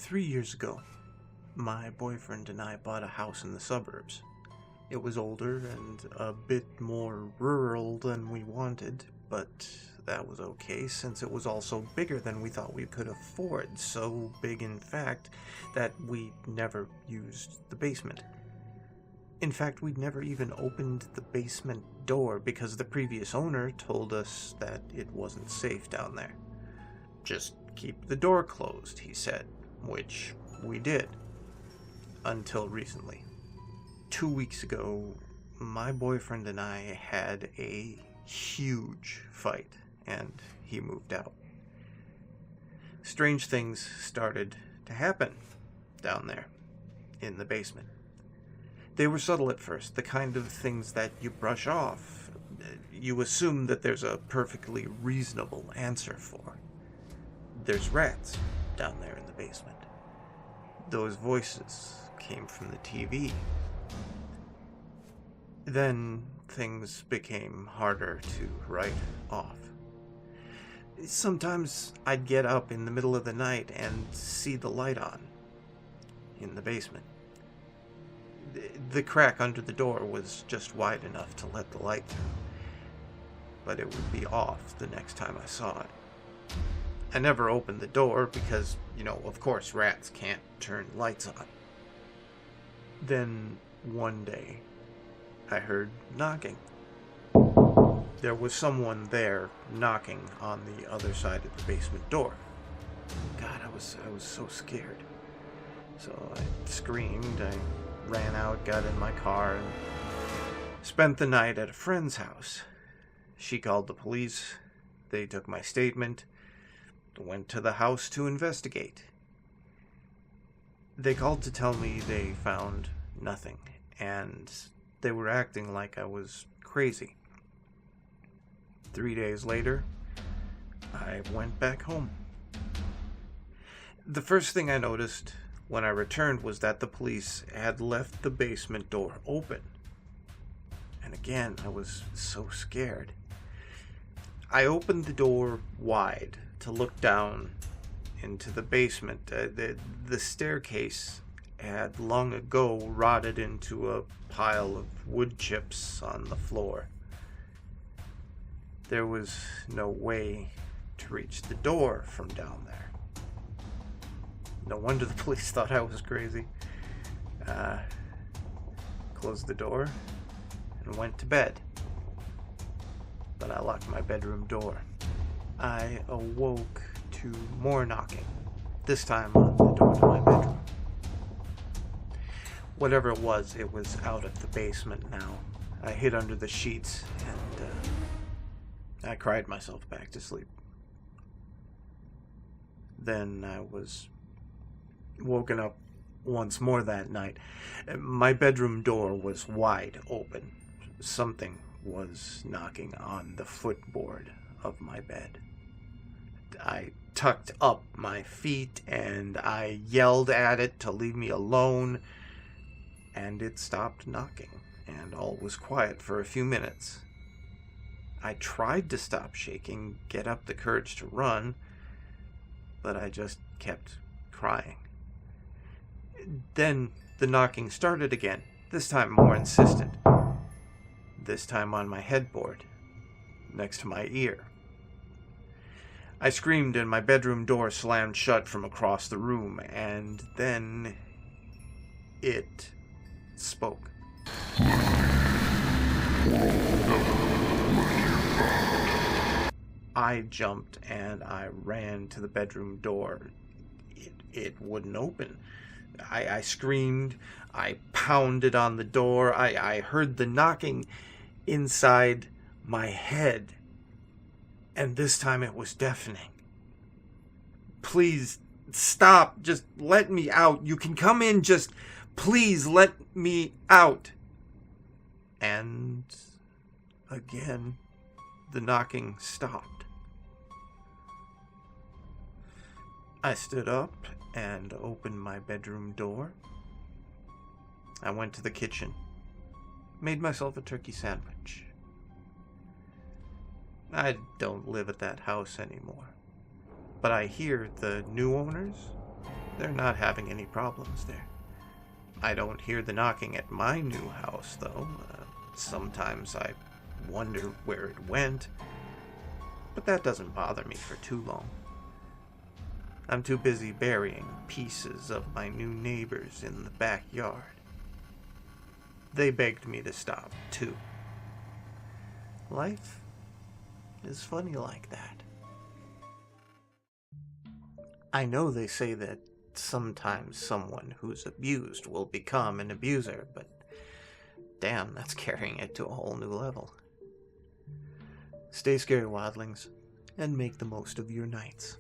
3 years ago, my boyfriend and I bought a house in the suburbs. It was older and a bit more rural than we wanted, but that was okay since it was also bigger than we thought we could afford, so big in fact that we never used the basement. In fact, we'd never even opened the basement door because the previous owner told us that it wasn't safe down there. Just keep the door closed, he said, which we did. Until recently. 2 weeks ago, my boyfriend and I had a huge fight, and he moved out. Strange things started to happen down there in the basement. They were subtle at first, the kind of things that you brush off. You assume that there's a perfectly reasonable answer for. There's rats down there in the basement. Those voices came from the TV. Then things became harder to write off. Sometimes I'd get up in the middle of the night and see the light on in the basement. The crack under the door was just wide enough to let the light through, but it would be off the next time I saw it. I never opened the door because, of course rats can't turn lights on. Then, one day, I heard knocking. There was someone there knocking on the other side of the basement door. God, I was so scared. So I screamed, I ran out, got in my car, and spent the night at a friend's house. She called the police. They took my statement, went to the house to investigate. They called to tell me they found nothing, and they were acting like I was crazy. 3 days later, I went back home. The first thing I noticed when I returned was that the police had left the basement door open. And again, I was so scared. I opened the door wide to look down into the basement. The staircase had long ago rotted into a pile of wood chips on the floor. There was no way to reach the door from down there. No wonder the police thought I was crazy. Closed the door and went to bed. But I locked my bedroom door. I awoke to more knocking, this time on the door to my bedroom. Whatever it was out of the basement now. I hid under the sheets and I cried myself back to sleep. Then I was woken up once more that night. My bedroom door was wide open. Something was knocking on the footboard of my bed. I tucked up my feet and I yelled at it to leave me alone, and it stopped knocking, and all was quiet for a few minutes. I tried to stop shaking, get up the courage to run, but I just kept crying. Then the knocking started again, this time more insistent. This time on my headboard, next to my ear. I screamed and my bedroom door slammed shut from across the room, and then it spoke. I jumped and I ran to the bedroom door. It wouldn't open. I screamed. I pounded on the door. I heard the knocking inside my head. And this time it was deafening. Please, stop. Just let me out. You can come in. Just please let me out. And again, the knocking stopped. I stood up and opened my bedroom door. I went to the kitchen, made myself a turkey sandwich. I don't live at that house anymore, but I hear the new owners They're not having any problems there. I don't hear the knocking at my new house, though. Sometimes I wonder where it went, but that doesn't bother me for too long. I'm too busy burying pieces of my new neighbors in the backyard. They begged me to stop, too. Life is funny like that. I know they say that sometimes someone who's abused will become an abuser, but damn, that's carrying it to a whole new level. Stay scary, wildlings, and make the most of your nights.